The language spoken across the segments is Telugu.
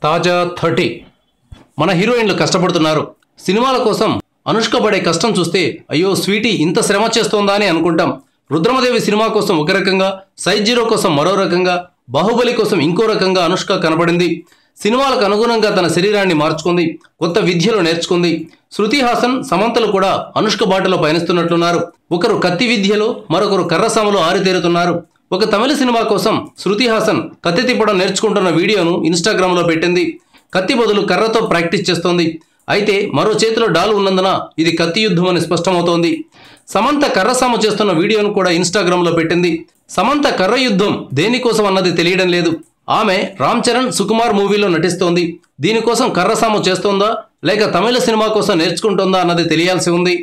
తాజా 30 మన హీరోయిన్లు కష్టపడుతున్నారు. సినిమాల కోసం అనుష్క పడే కష్టం చూస్తే అయ్యో స్వీటీ ఇంత శ్రమ చేస్తోందా అని అనుకుంటాం. రుద్రమదేవి సినిమా కోసం ఒక రకంగా, సైజ్ జీరో కోసం మరో రకంగా, బాహుబలి కోసం ఇంకో రకంగా అనుష్క కనబడింది. సినిమాలకు అనుగుణంగా తన శరీరాన్ని మార్చుకుంది, కొత్త విద్యలు నేర్చుకుంది. శృతి హాసన్, సమంతలు కూడా అనుష్క బాటలో పయనిస్తున్నట్లున్నారు. ఒకరు కత్తి విద్యలో, మరొకరు కర్రసాములో ఆరితేరుతున్నారు. ఒక తమిళ సినిమా కోసం శృతి హాసన్ కత్తి తిప్పడం నేర్చుకుంటున్న వీడియోను ఇన్స్టాగ్రామ్లో పెట్టింది. కత్తి బదులు కర్రతో ప్రాక్టీస్ చేస్తోంది. అయితే మరో చేతిలో డాల్ ఉన్నందున ఇది కత్తి యుద్ధం అని స్పష్టమవుతోంది. సమంత కర్రసాము చేస్తున్న వీడియోను కూడా ఇన్స్టాగ్రామ్లో పెట్టింది. సమంత కర్ర యుద్ధం దేనికోసం అన్నది తెలియడం లేదు. ఆమె రామ్ చరణ్, సుకుమార్ మూవీలో నటిస్తోంది. దీనికోసం కర్రసాము చేస్తోందా లేక తమిళ సినిమా కోసం నేర్చుకుంటోందా అన్నది తెలియాల్సి ఉంది.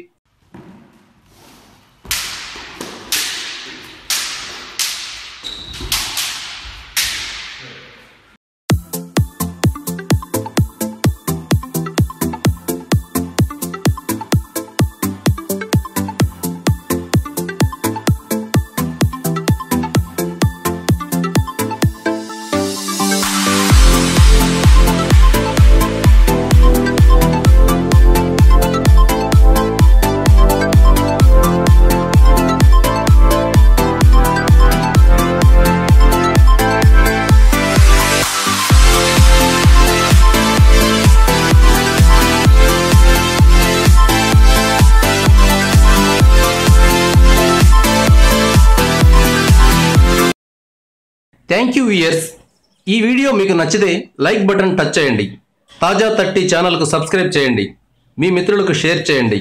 Thank you viewers. ఈ వీడియో మీకు నచ్చితే లైక్ బటన్ టచ్ చేయండి. తాజా 30 ఛానల్కు సబ్స్క్రైబ్ చేయండి. మీ మిత్రులకు షేర్ చేయండి.